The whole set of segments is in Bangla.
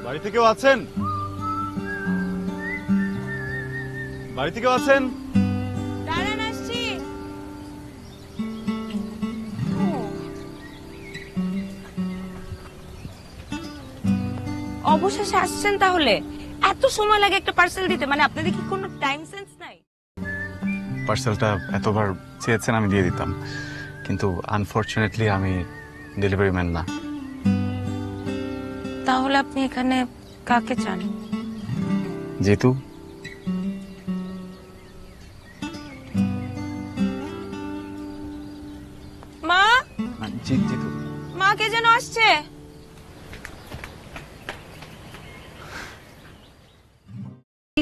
বাড়িতে কেউ আছেন? বাড়িতে কেউ আছেন? দাঁড়ান, আসছি। অবশেষে আসছেন তাহলে? এত সময় লাগে একটা পার্সেল দিতে? মানে আপনাদের কি কোনো টাইম সেন্স নাই? পার্সেলটা এতবার চেয়েছেন আমি দিয়ে দিতাম, কিন্তু আনফরচুনেটলি আমি ডেলিভারি ম্যান না। তাহলে আপনি এখানে কাকে চান? যেহেতু মা, জিতু মা কে যেন আসছে।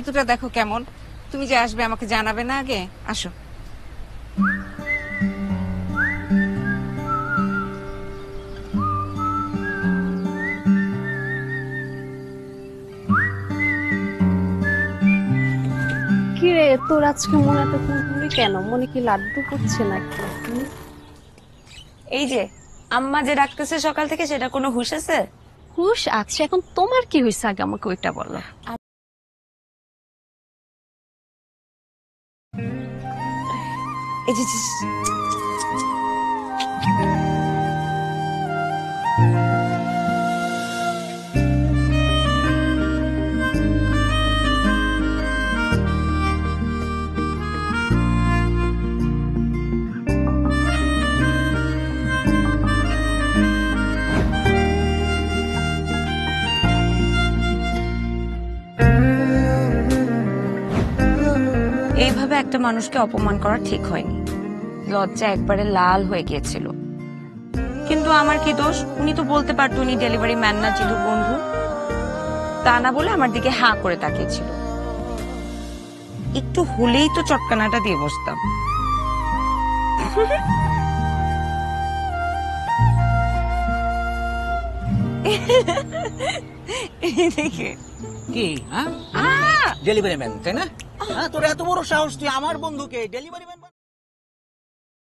ঋতুটা দেখো কেমন, তুমি যে আসবে আমাকে জানাবে না আগে? আসো। কিরে, তোর আজকে মনে এত কুড়কুড়ি কেন? মনে কি লাড্ডু করছে নাকি? এই যে আম্মা যে ডাকতেছে সকাল থেকে, সেটা কোনো হুঁশ আছে? হুশ আছে। এখন তোমার কি হয়েছে আগে আমাকে ওইটা বলো। এই যে এইভাবে একটা মানুষকে অপমান করা ঠিক হয়নি। লজ্জা একবারে লাল হয়ে গিয়েছিল। কিন্তু আমার কি দোষ? উনি তো বলতে পারতো উনি ডেলিভারি ম্যান না, জিতুর বন্ধু। তা না বলে আমার দিকে হাঁ করে তাকিয়েছিল। একটু হলেই তো চটকানাটা দিয়ে বসতাম। দেখে কি ডেলিভারি ম্যান তাই না? তোর এত বড় সাহস, তুই আমার বন্ধুকে ডেলিভারি ম্যান?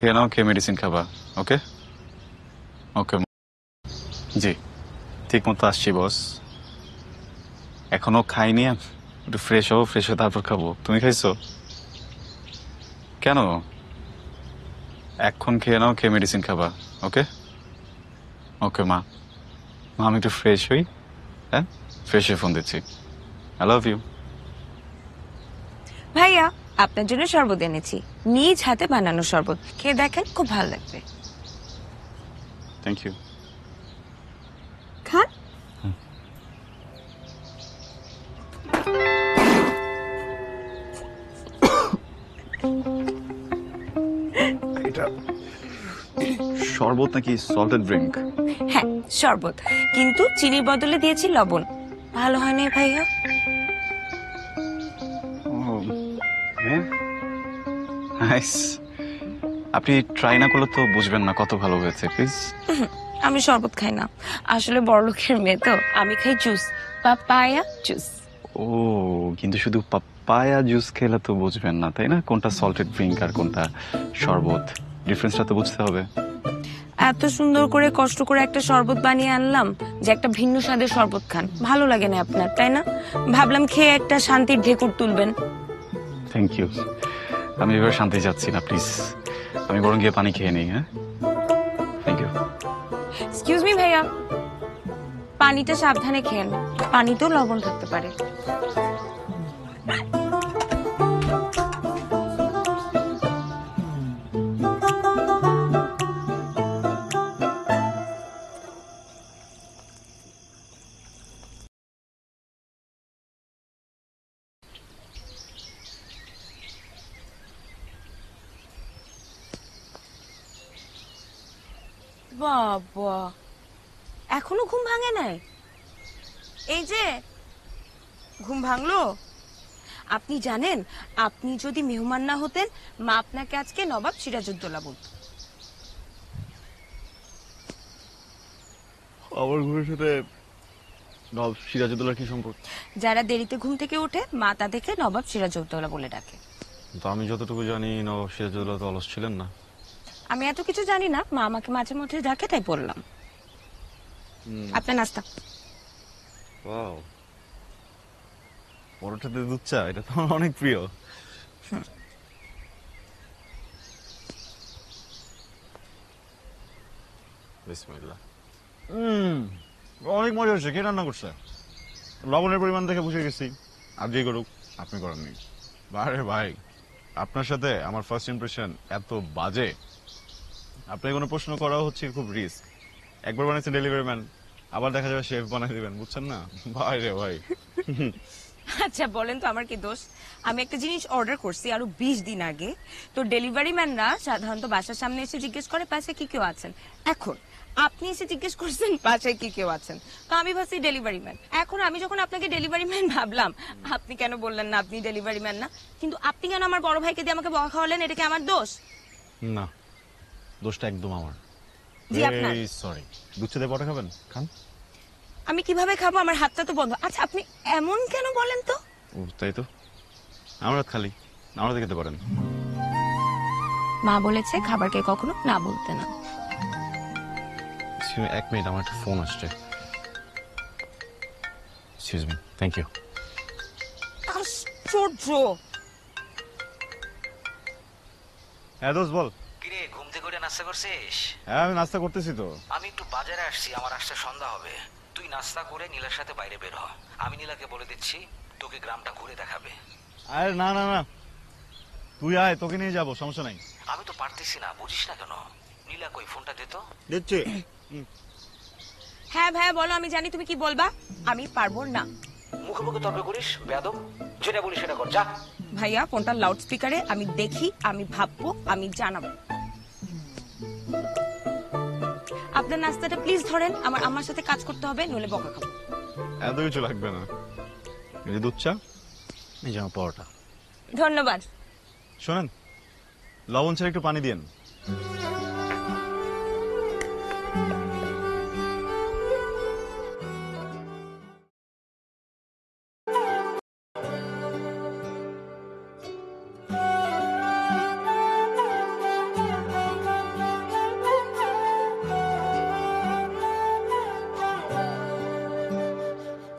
কেন কে মেডিসিন খাবা? ওকে ওকে জি, ঠিক মতো আসছি বস। এখনো খাইনি, একটু ফ্রেশ হবো, ফ্রেশ হয়ে তারপর খাবো। তুমি খাইছো? কেন? এখন খেয়ে নাও, খেয়ে মেডিসিন খাবা। ওকে ওকে মা, আমি একটু ফ্রেশ হই। হ্যাঁ, ফ্রেশ হয়ে ফোন দিচ্ছি। I love you. ভাইয়া, আপনার জন্য শরবত এনেছি, নিজ হাতে বানানো শরবত। খেয়ে দেখেন, খুব ভালো লাগবে। Thank you. খান। এটা শরবত নাকি সল্টেড ড্রিঙ্ক? হ্যাঁ, শরবত, কিন্তু চিনির বদলে দিয়েছি লবণ। ভালো হয়নি ভাইয়া? নাইস। আপনি ট্রাই না করলে তো বুঝবেন না কত ভালো হয়েছে। প্লিজ। আমি শরবত খাই না, আসলে বড়লোকের মেয়ে তো। আমি খাই জুস, পাপায়া জুস। ও, কিন্তু শুধু পাপায়া জুস খেলে তো বুঝবেন না, তাই না? কোনটা সল্টেড ড্রিঙ্ক আর কোনটা শরবত, ডিফারেন্সটা তো বুঝতে হবে। এত সুন্দর করে কষ্ট করে একটা শরবত বানিয়ে আনলাম যে একটা ভিন্ন স্বাদের শরবত খান, ভালো লাগে না আপনার, তাই না? ভাবলাম খেয়ে একটা শান্তির ঢেকুর তুলবেন। Thank you. আমি এবার শান্তি যাচ্ছি না, প্লিজ। আমি বরং গিয়ে পানি খেয়ে নিই। হ্যাঁ, থ্যাংক ইউ। এক্সকিউজ মি ভাইয়া, পানিটা সাবধানে খেয়েন, পানিতেও লবণ থাকতে পারে। বাবা, এখনো ঘুম ভাঙে নাই? এই যে ঘুম ভাঙলো? আপনি জানেন, আপনি যদি মেহমান না হতেন, মা আপনাকে আজকে নবাব সিরাজউদ্দৌলা বলত। আমার ঘুমের সাথে নবাব সিরাজউদ্দৌলার কি সম্পর্ক? যারা দেরিতে ঘুম থেকে ওঠে, মা তাদেরকে নবাব সিরাজউদ্দৌলা বলে ডাকে। তো আমি যতটুকু জানি নবাব সিরাজউদ্দৌলা তো অলস ছিলেন না। আমি এত কিছু জানি না, মা আমাকে মাঝে মধ্যে ডাকে, তাই বললাম। আপনার নাস্তা। ওয়াও, পরোটাতে দুধ চা, এটা তো আমার অনেক প্রিয়। বিসমিল্লাহ। অনেক মজা হচ্ছে। কে রান্না করছে? লবণের পরিমাণ দেখে বুঝে গেছি, আর যে করুক আপনি করেননি। আরে ভাই, আপনার সাথে আমার ফার্স্ট ইমপ্রেশন এত বাজে, আপনাকে কোনো প্রশ্ন করা হচ্ছে খুব রিস্ক। একবার বানাইছেন ডেলিভারি ম্যান, আবার দেখা যাবে শেফ বানাই দিবেন, বুঝছেন না? ভাই রে ভাই। আচ্ছা বলেন তো আমার কি দোষ? আমি একটা জিনিস অর্ডার করছি আরো 20 দিন আগে, তো ডেলিভারি ম্যানরা সাধারণত বাসার সামনে এসে জিজ্ঞেস করে পাশে কি কেউ আছেন। এখন আপনি এসে জিজ্ঞেস করছেন পাশে কি কেউ আছেন, তো আমি ভাবছি ডেলিভারি ম্যান। এখন আমি যখন আপনাকে ডেলিভারি ম্যান ভাবলাম, আপনি কেন বললেন না আপনি ডেলিভারি ম্যান না? কিন্তু আপনি কেন আমার বড় ভাইকে দিয়ে আমাকে বকা খাওয়ালেন? এটা কি আমার দোষ? না, দোষটা একদম আমার। জি, আপনার। সরি। দুধ চা দিয়ে পরোটা খাবেন? খান। আমি কিভাবে খাবো? আমার হাতটা তো বন্ধ। আচ্ছা আপনি এমন কেন বলেন তো? ও তাই তো, আমার হাত খালি, আমরা খেতে পারেন। মা বলেছে খাবারকে কখনো না বলতে না। এক মিনিট, আমার একটা ফোন আসছে। Excuse me. Thank you. আশ্চর্য। হ্যাঁ দোস্ত বল। কিরে, ঘুম থেকে উঠে নাস্তা করছিস? হ্যাঁ আমি নাস্তা করতেছি তো। আমি একটু বাজারে আসছি, আমার আসতে সন্ধ্যা হবে। তুই নাস্তা করে নীলার সাথে বাইরে বের হ। আমি নীলাকে বলে দিচ্ছি তোকে গ্রামটা ঘুরে দেখাবে। আরে না না না, তুই আয়, তোকে নিয়ে যাবো, সমস্যা নাই। আমি তো পারতেছি না, বুঝিস না কেন? নীলা কই, ফোনটা দে তো। দিচ্ছি। হ্যাঁ ভাইয়া বলো, আমি জানি তুমি কি বলবা। আমি পারবো না। মুখে মুখে তর্ক করিস বেয়াদব, যেটা বলিস সেটা কর, যা। ভাইয়া ফোনটা লাউড স্পিকারে, আমি দেখি, আমি ভাববো, আমি জানাবো। আপনার নাস্তাটা প্লিজ ধরেন, আমার সাথে কাজ করতে হবে, নইলে বকা খাবো। এত কিছু লাগবে না, এই যে দুধ চা, এই যে আমার পরোটা। ধন্যবাদ। শোনেন, লবণ ছাড়া একটু পানি দিন।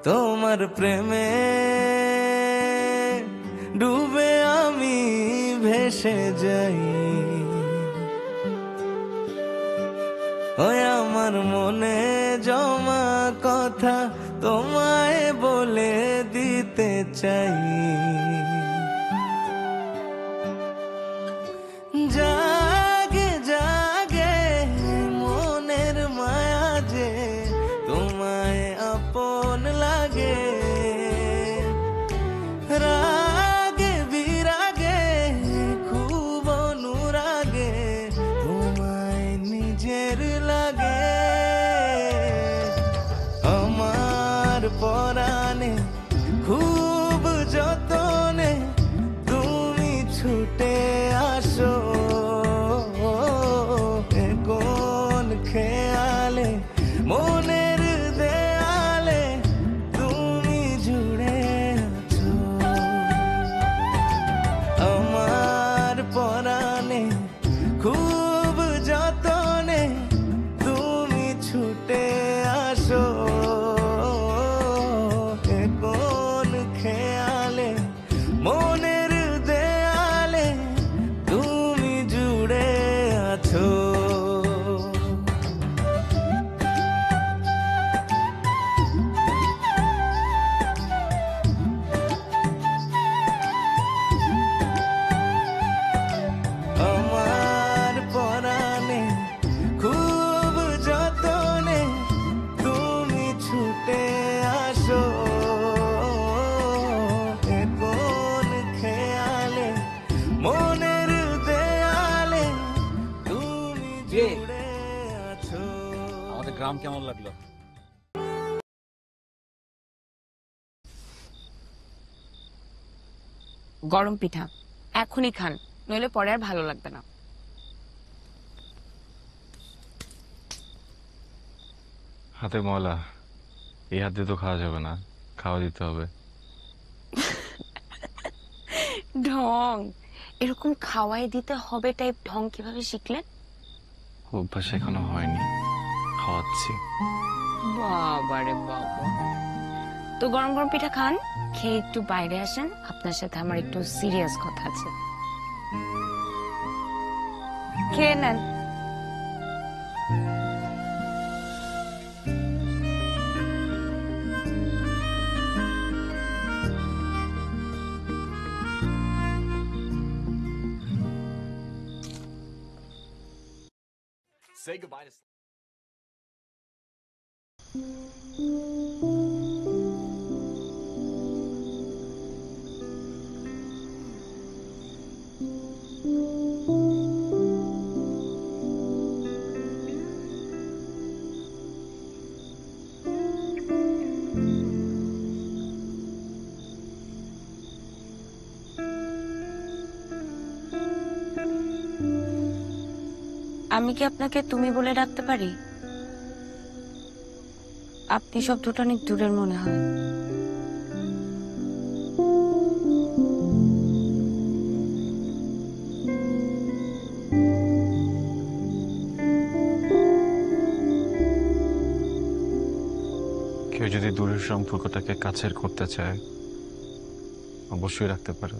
তোমার প্রেমে ডুবে আমি ভেসে যাই, ওই আমার মনে জমা কথা তোমায় বলে দিতে চাই। জাগে জাগে মনের মায়া যে তোমায় আপন লাগে, রাগে বিরাগে খুব অনুরাগে তোমায় নিজের লাগে। আমার পরাণে খুব যতনে তুমি ছুটে আসো, কোন খেয়ালে মনের দেয়ালে তুমি জুড়ে আছো। আমার পরাণে খুব যতনে তুমি ছুটে আসো, কোন খেয়ালে মনের দেয়ালে তুমি জুড়ে আছো। আমার পরাণে খুব যতনে তুমি ছুটে আসো, কোন খেয়ালে মনের দেয়ালে তুমি জুড়ে আছো। আমাদের গ্রাম কেমন লাগলো? গরম পিঠা এখনই খান, নইলে পরে আর ভালো লাগবে না। হাতে ময়লা, এই হাত দিয়ে তো খাওয়া যাবে না, খাওয়া দিতে হবে। ঢং, এরকম খাওয়াই দিতে হবে টাইপ ঢং কিভাবে শিখলেন? অভ্যাস এখনো হয়নি, খাওয়াচ্ছি। বাবারে বাবা, তো গরম গরম পিঠা খান, খেয়ে একটু বাইরে আসেন, আপনার সাথে আমার একটু সিরিয়াস কথা আছে। খেয়ে নেন। Say goodbye to আমি কি আপনাকে তুমি বলে ডাকতে পারি? আপনি শব্দটা অনেক দূরের মনে হয়। কেউ যদি দূরের সম্পর্কটাকে কাছের করতে চায় অবশ্যই রাখতে পারে।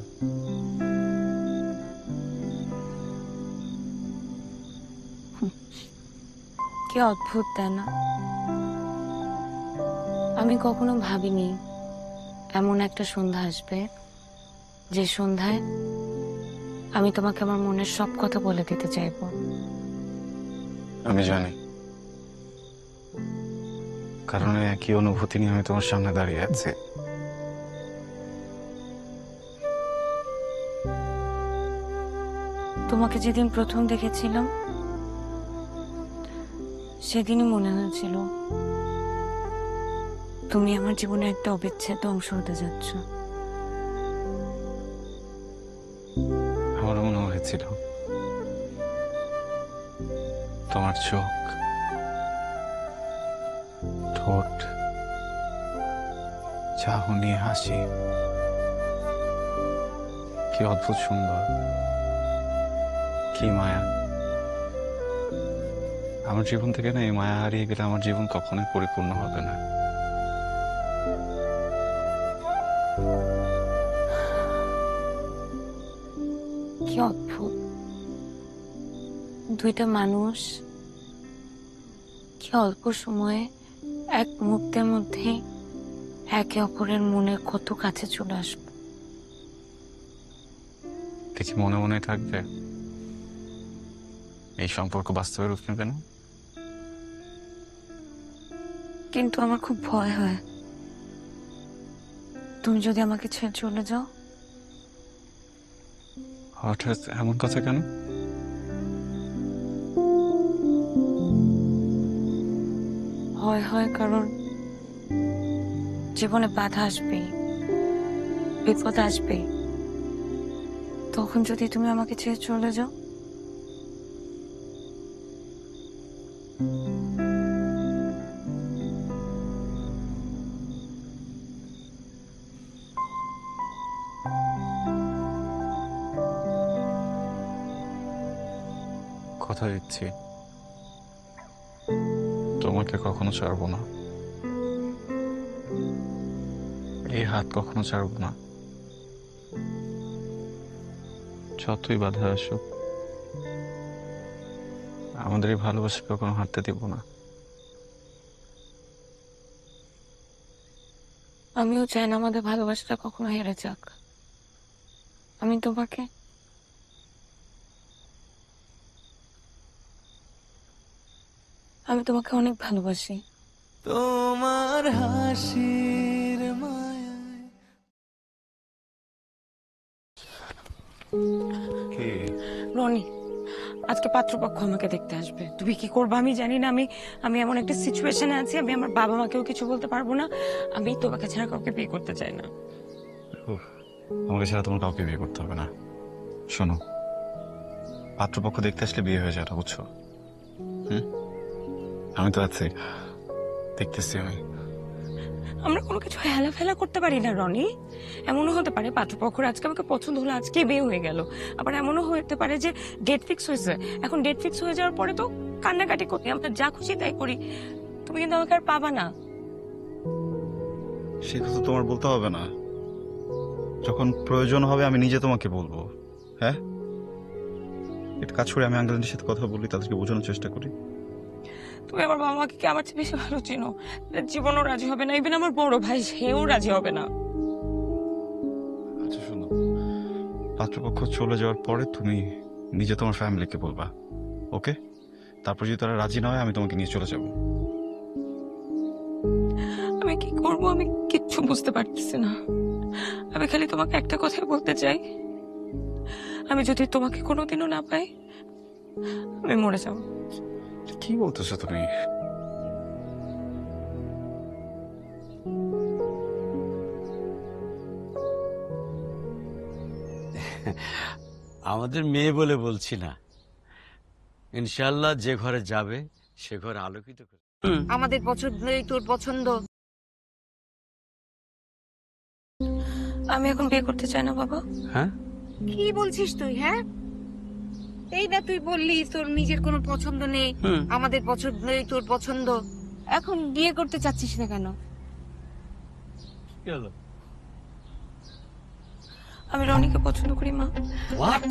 কি অদ্ভুত, তাই না? আমি কখনো ভাবিনি এমন একটা সন্ধ্যা আসবে যে সন্ধ্যায় আমি তোমাকে আমার মনের সব কথা বলে দিতে চাইবো। আমি জানি, কারণ এই একই অনুভূতি নিয়ে আমি তোমার সামনে দাঁড়িয়ে আছি। তোমাকে যেদিন প্রথম দেখেছিলাম সেদিনই মনে হয়েছিল তুমি আমার জীবনে একটা অবিচ্ছেদ্য অংশ হতে যাচ্ছ। আমারও মনে হয়েছিল তোমার চোখ, ঠোঁট, চাহনি, হাসি কি অদ্ভুত সুন্দর, কি মায়া। আমার জীবন থেকে না এই মায়া হারিয়ে গেলে আমার জীবন কখনোই পরিপূর্ণ হবে না। কি অদ্ভুত, দুইটা মানুষ কি অল্প সময়ে এক মুহূর্তের মধ্যে একে অপরের মনের কত কাছে চলে আসবে। দেখি মনে মনে থাকবে, এই সম্পর্ক বাস্তবে রূপ নেবে না। কিন্তু আমার খুব ভয় হয়, তুমি যদি আমাকে ছেড়ে চলে যাও। হঠাৎ এমন কথা কেন? ভয় হয় কারণ জীবনে বাধা আসবে, বিপদ আসবে, তখন যদি তুমি আমাকে ছেড়ে চলে যাও। কথা দিচ্ছি তোমাকে কখনো ছাড়বো না, এই হাত কখনো ছাড়বো না। যতই বাধা আসুক আমাদের এই ভালোবাসা কখনো হারতে দিব না। আমিও চাই না আমাদের ভালোবাসাটা কখনো হেরে যাক। আমি তোমাকে অনেক ভালোবাসি। তোমার হাসির মায়ায় রনি, আজকে পাত্রপক্ষ আমাকে দেখতে আসবে। তুমি কি করবে আমি জানি না। আমি এমন একটা সিচুয়েশনে আছি, আমি আমার বাবা মাকেও কিছু বলতে পারবো না। আমি তোমাকে ছাড়া কাউকে বিয়ে করতে চাই না। আমাকে ছাড়া তোমার কাউকে বিয়ে করতে হবে না। শোনো, পাত্রপক্ষ দেখতে আসলে বিয়ে হয়ে যাবে, বুঝছো? আমি তো আছি, দেখতেছি আমি। আমরা কোনো কিছু হেলা ফেলা করতে পারি না রনি। এমনও হতে পারে পাত্রপক্ষর আজকে আমাকে পছন্দ হলো, আজকে বিয়ে হয়ে গেল। আবার এমনও হতে পারে যে ডেট ফিক্স হয়েছে, এখন ডেট ফিক্স হয়ে যাওয়ার পরে তো কান্নাকাটি করি, আমরা যা খুশি তাই করি, তুমি কিন্তু আমাকে আর পাবা না। সে কথা তোমার বলতে হবে না, যখন প্রয়োজন হবে আমি নিজে তোমাকে বলবো। হ্যাঁ, একটা কাজ করে আমি আঙ্কেলের সাথে কথা বলি, তাদেরকে বোঝানোর চেষ্টা করি। তুমি আমার বাবা মাকে কি আমার চেয়ে বেশি ভালো চিনো? জীবনও রাজি হবে না, ইভেন আমার বড় ভাই সেও রাজি হবে না। আচ্ছা শোনো, পাত্রপক্ষ চলে যাওয়ার পরে তুমি নিজে তোমার ফ্যামিলিকে বলবা, ওকে? তারপর যদি তারা রাজি না হয় আমি তোমাকে নিয়ে চলে যাব। আমি কি করব আমি কিচ্ছু বুঝতে পারতেছি না। আমি খালি তোমাকে একটা কথাই বলতে চাই, আমি যদি তোমাকে কোনোদিনও না পাই আমি মরে যাব। কি বলতেছো তুমি? আমাদের মেয়ে বলে বলছি না, ইনশাল্লাহ যে ঘরে যাবে সে ঘরে আলোকিত করে। আমাদের পছন্দই তোর পছন্দ। আমি এখন বিয়ে করতে চাই না বাবা। হ্যাঁ, কি বলছিস তুই? হ্যাঁ, এই না তুই বললি তোর নিজের কোনো পছন্দ নেই, আমাদের পছন্দই তোর পছন্দ, এখন বিয়ে করতে চাচ্ছিস না কেন? কি হলো? আমি রনিকে পছন্দ করি মা, হোয়াট?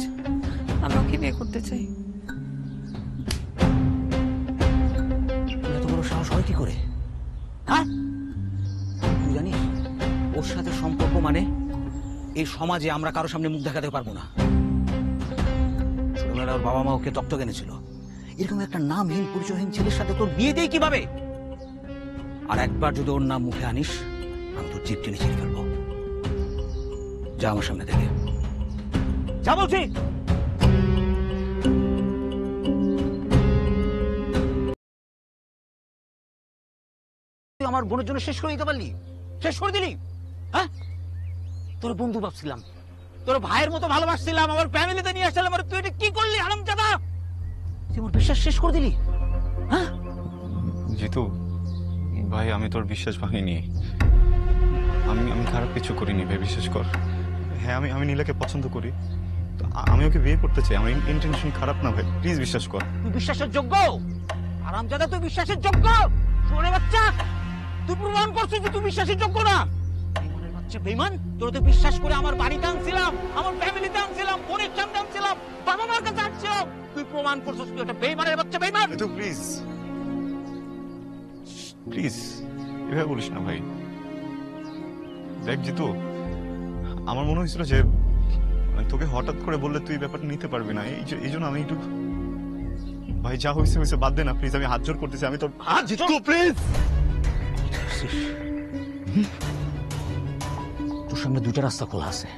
আমি ওকে বিয়ে করতে চাই। এত বড় সাহস হয় কি করে? হ্যাঁ, তুই জানিস ওর সাথে সম্পর্ক মানে এই সমাজে আমরা কারো সামনে মুখ দেখাতে পারবো না। ছোটবেলায় ওর বাবা মা ওকে দত্তক এনেছিল, এরকম একটা নামহীন পরিচয়হীন ছেলের সাথে তোর বিয়ে দেয় কিভাবে? আর একবার যদি ওর নাম মুখে আনিস আমি তোর জিভ টেনে ছিঁড়ে ফেলবো। যা আমার সামনে থেকে, যা বলছি। তুই আমার বোনের জন্য শেষ করে দিতে পারলি, শেষ করে দিলি। হ্যাঁ, তোর বন্ধু ভাবছিলাম, তোর ভাইয়ের মতো ভালোবাসছিলাম, আমার ফ্যামিলিতে নিয়ে আসছিলাম, আর তুই এটা কি করলি হারামজাদা? তুই আমার বিশ্বাস শেষ করে দিলি। হ্যাঁ জিতু ভাই, আমি তোর বিশ্বাস ভাঙিনি, আমি খারাপ কিছু করিনি ভাই, বিশ্বাস কর। হ্যাঁ, আমি নীলাকে পছন্দ করি, তো আমি ওকে বিয়ে করতে চাই, আমার ইন্টেনশন খারাপ না ভাই, প্লিজ বিশ্বাস কর। তুই বিশ্বাসের যোগ্য হারামজাদা, তুই বিশ্বাসের যোগ্য শোনে বাচ্চা। তুই প্রমাণ করছিস যে তুই বিশ্বাসের যোগ্য না। বেঈমানের বাচ্চা বেঈমান, তোর তো বিশ্বাস করে আমার বাড়িতে আনছিলাম, আমার ফ্যামিলিতে আনছিলাম, বোনের সামনে আনছিলাম, বাবা মার কাছে আনছিলাম, তুই প্রমাণ করছিস তুই একটা বেঈমানের বাচ্চা বেঈমান। জিতু প্লিজ প্লিজ এভাবে বলিস না ভাই। দেখ জিতু, আমার মনে হয়েছিল যে তোকে হঠাৎ করে বললে তুই ব্যাপারটা নিতে পারবি না, এই জন্য আমি একটু ভাই যা হয়েছে হয়েছে বাদ দে না প্লিজ, আমি হাত জোর করতেছি, আমি তোর জিতু প্লিজ। তোর সামনে দুইটা রাস্তা খোলা আছে,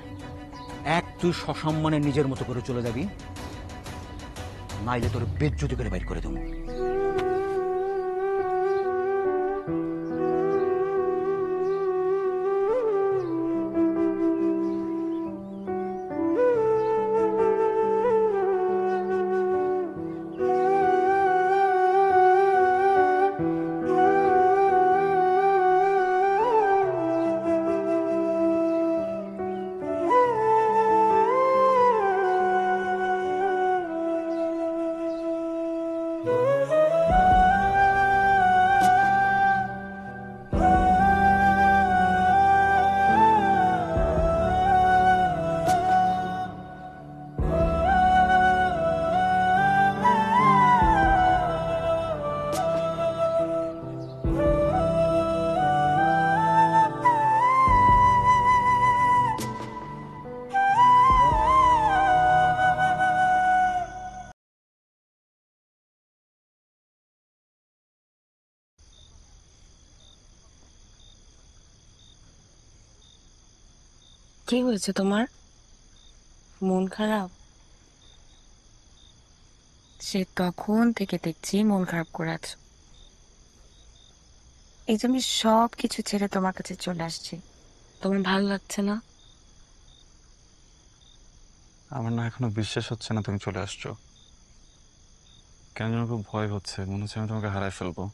এক তুই সসম্মানে নিজের মতো করে চলে যাবি, নাইলে তোর বেজ্জতি করে বাইর করে দেবো। কি হয়েছে তোমার? মন খারাপ? সে তখন থেকে দেখছি মন খারাপ করে আছো। এই যে আমি সব কিছু ছেড়ে তোমার কাছে চলে আসছি, তোমার ভালো লাগছে না? আমার না এখনো বিশ্বাস হচ্ছে না তুমি চলে আসছো, কেন যেন খুব ভয় হচ্ছে, মনে হচ্ছে আমি তোমাকে হারাই ফেলবো।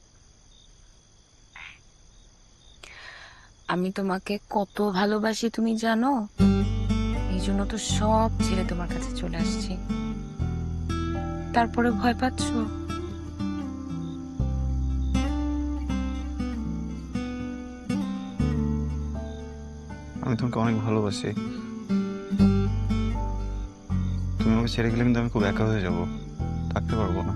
আমি তোমাকে কত ভালোবাসি তুমি জানো, এই জন্য তো সব ছেড়ে তোমার কাছে চলে আসছি। তারপরে ভয় পাচ্ছো? আমি তোমাকে অনেক ভালোবাসি। তুমি আমাকে ছেড়ে গেলে কিন্তু আমি খুব একা হয়ে যাব, থাকতে পারবো না।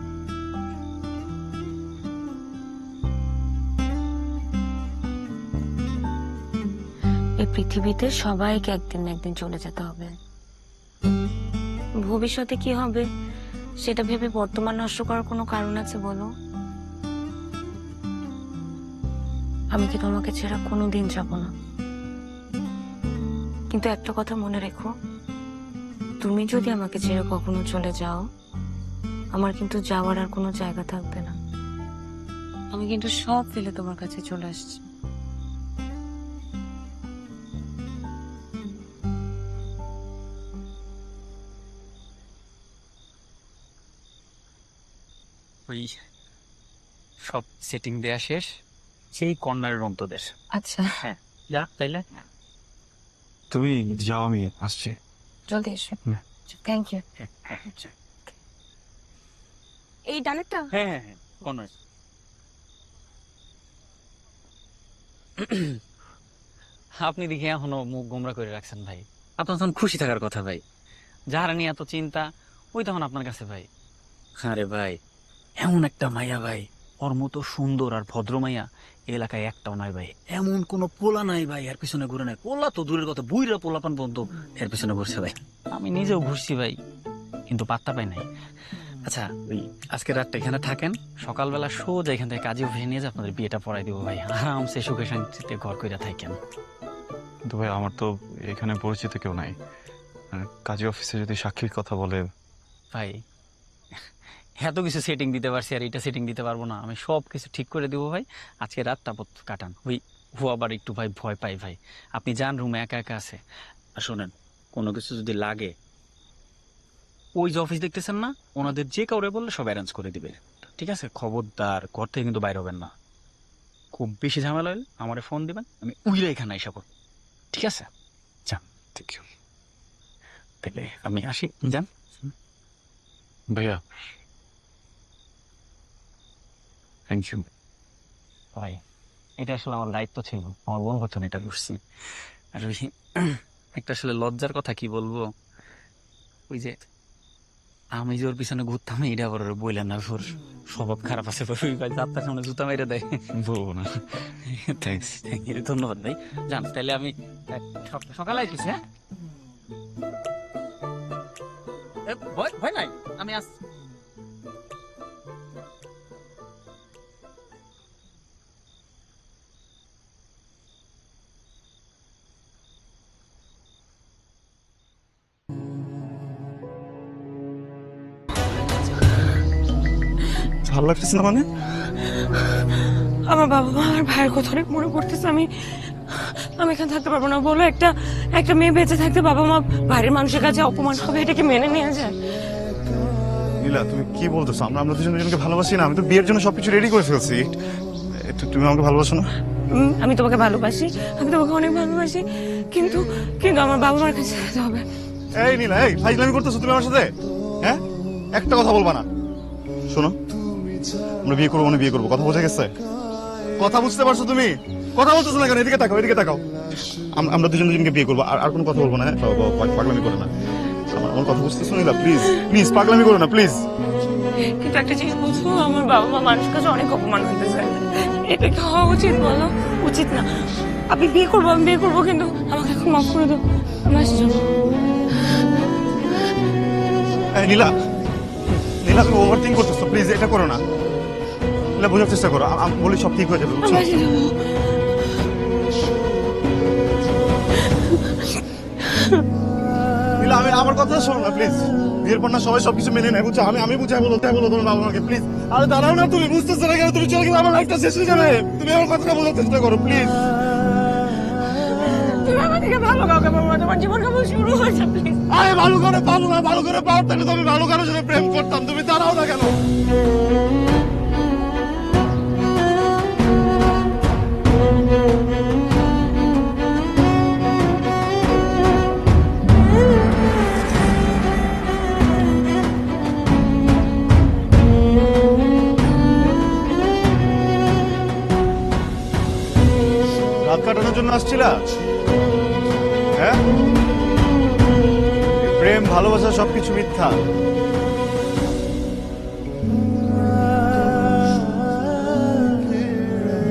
এই পৃথিবীতে সবাইকে একদিন না একদিন চলে যেতে হবে। ভবিষ্যতে কি হবে সেটা ভেবে বর্তমান নষ্ট করার কোনো কারণ আছে বলো? আমি কি তোমাকে ছেড়ে কোনোদিন যাব না, কিন্তু একটা কথা মনে রেখো, তুমি যদি আমাকে ছেড়ে কখনো চলে যাও, আমার কিন্তু যাওয়ার আর কোনো জায়গা থাকবে না। আমি কিন্তু সব ফেলে তোমার কাছে চলে আসছি। ওই সব সেটিং দেয়া শেষ, সেই কর্নারের রুম তোদের। আচ্ছা, হ্যাঁ যা তাইলে। তুমি যাও, আমি আসছি। জলদি এসো। Thank you. এই ডানেরটা? হ্যাঁ হ্যাঁ হ্যাঁ কর্নার। আপনি দেখে এখনো মুখ গোমরা করে রাখছেন ভাই। আপনার তখন খুশি থাকার কথা ভাই, যারা নিয়ে এত চিন্তা ওই তখন আপনার কাছে ভাই। আরে ভাই এমন একটা মাইয়া ভাই, ওর মতো সুন্দর আর ভদ্র মাইয়া এই এলাকায় একটাও নাই ভাই। এমন কোনো পোলা নাই ভাই এর পিছনে ঘুরে নাই। পোলা তো দূরের কথা, বুইরা পোলাপান পর্যন্ত এর পিছনে ঘুরছে ভাই। আমি নিজেও ঘুরছি ভাই, কিন্তু পাত্তা পাই নাই। আচ্ছা ওই আজকে রাতটা এখানে থাকেন, সকালবেলা সোজা এখান থেকে কাজে অফিসে নিয়ে যে আপনাদের বিয়েটা পড়াই দিব ভাই। আরামসে সুখে শান্তিতে ঘর কইরা থাকেন। কিন্তু ভাই আমার তো এখানে পরিচিত কেউ নাই, কাজী অফিসে যদি সাক্ষীর কথা বলে। ভাই এত কিছু সেটিং দিতে পারছি আর এটা সেটিং দিতে পারবো না? আমি সব কিছু ঠিক করে দিব ভাই। আজকে রাতটা কাটান। ওই ও আবার একটু ভাই ভয় পাই ভাই। আপনি যান, রুমে একা একা আছে। আর শোনেন, কোনো কিছু যদি লাগে, ওই যে অফিস দেখতেছেন না, ওনাদের যে কাউরে বললে সব অ্যারেঞ্জ করে দিবে, ঠিক আছে? খবরদার ঘর থেকে কিন্তু বাইরে হবেন না। খুব বেশি ঝামেলা হলে আমারে ফোন দিবেন, আমি উইরা এখানে আইসা পড়ব, ঠিক আছে? যান। ঠিক তাহলে আমি আসি, যান। ভাইয়া, থ্যাংক ইউ। ভাই এটা আসলে আমার দায়িত্ব ছিল, আমার বোন বচন এটা করছি। আর ওই একটা আসলে লজ্জার কথা কি বলবো, ওই যে আমি যে ওর পিছনে ঘুরতাম, এটা আবার ওর বললেন না, ওর স্বভাব খারাপ আছে। ওই ভাই যাত্রার সামনে জুতা মেরে দেয়। বলবো না। থ্যাংকস, ধন্যবাদ ভাই। যান তাহলে আমি সকালে আইতেছি। হ্যাঁ ভয় ভয় নাই, আমি আসছি। ভালো লাগতেছে না মানে? আমার বাবা মা আর ভাইয়ের কথা অনেক মনে পড়তেছে। আমি এখানে থাকতে পারবো না। বলো, একটা মেয়ে বেঁচে থাকতে বাবা মা বাইরের মানুষের কাছে অপমান হবে, এটা কি মেনে নেওয়া যায়? নীলা, তুমি কি বলতেছো? আমরা দুজনকে ভালোবাসি না? আমি তো বিয়ের জন্য সবকিছু রেডি করে ফেলছি। তুমি আমাকে ভালোবাসো না? আমি তোমাকে ভালোবাসি, আমি তোমাকে অনেক ভালোবাসি, কিন্তু আমার বাবা মার কাছে যেতে হবে। এই নীলা, এই ফাইজলামি করতেছো তুমি আমার সাথে? হ্যাঁ, একটা কথা বলবা না। শোনো, আমরা বিয়ে করবো মানে বিয়ে করবো, কথা বোঝা গেছে? কথা বুঝতে পারছো তুমি? কথা বলতেছো না কেন? এদিকে তাকাও, এদিকে তাকাও। আমরা দুজনকে বিয়ে করবো, আর কোনো কথা বলবো না। হ্যাঁ, পাগলামি করে না। আমার কথা বুঝতেছো নীলা? প্লিজ প্লিজ পাগলামি করো না প্লিজ। কিন্তু একটা জিনিস বুঝবো, আমার বাবা মা মানুষের কাছে অনেক অপমান হতেছে। এটা কি হওয়া উচিত বলো? উচিত না। আমি বিয়ে করবো, কিন্তু আমাকে এখন মাফ করে দাও। আমি আসছি। নীলা, নীলা তুমি ওভারথিংক করতেছো, প্লিজ এটা করো না। নীলা বোঝার চেষ্টা করো, আমি বলি সব ঠিক হয়ে যাবে। আমি আসছি। নীলা, আমার কথা শোনো না প্লিজ। বিয়ের পর না সবাই সবকিছু মেনে নেয়, বুঝছো? আমি বুঝাই বলো, তাই বলো তোমার বাবা মাকে প্লিজ। আরে দাঁড়াও না, তুমি বুঝতেছো না কেন? তুমি চলে গেলে আমার লাইফটা শেষ হয়ে যাবে। তুমি আমার কথাটা বোঝার চেষ্টা করো প্লিজ। তুমি আমার থেকে ভালো কাউকে পাবো না, তোমার জীবন কেমন শুরু হয়েছে প্লিজ। আরে ভালো করে পাবো না, ভালো করে পাওয়ার থাকলে তো আমি ভালো কারোর সাথে প্রেম করতাম। তুমি দাঁড়াও না কেন? রাত কাটানোর জন্য আসছিলা? হ্যাঁ, এই প্রেম ভালোবাসা সবকিছু মিথ্যা।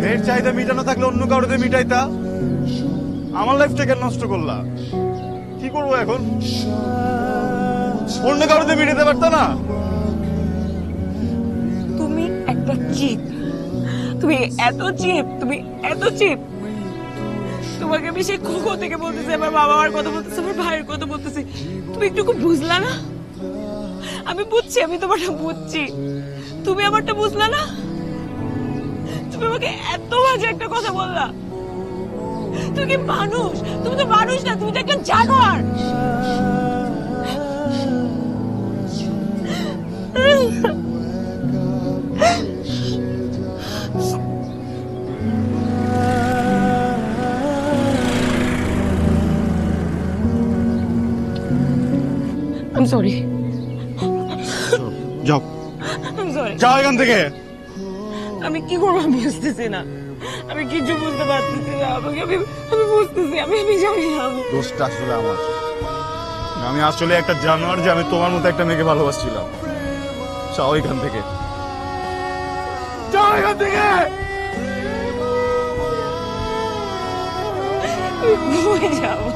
মেয়ের চাহিদা মিটানো থাকলে অন্য কারোতে মিটাইতা, আমার লাইফটাকে নষ্ট করলা। কি করবো এখন? অন্য কারোতে মিটাতে পারতা না? তুমি একটা চিপ, তুমি এত চিপ, তুমি এত চিপ। তোমাকে আমি সেই কখন থেকে বলতেছি, আমার বাবা মার কথা বলতেছি, আমার ভাইয়ের কথা বলতেছি, তুমি একটু বুঝলা না? আমি বুঝছি, আমি তোমারটা বুঝছি, তুমি আমারটা বুঝলা না? তুমি আমাকে এত বাজে একটা কথা বললা। তুমি কি মানুষ? তুমি তো মানুষ না, তুমি তো একটা জানোয়ার। I'm sorry. যাও, I'm sorry. যাও এখান থেকে। আমি কি করবো আমি বুঝতেছি না, আমি কিছু বুঝতে পারতেছি না। আমাকে আমি আমি বুঝতেছি, আমি আমি জানি না। দোষটা আসলে আমার। আমি আসলে একটা জানোয়ার যে আমি তোমার মতো একটা মেয়েকে ভালোবাসছিলাম। যাও এখান থেকে, যাও এখান থেকে। আমি ঘুমিয়ে যাবো।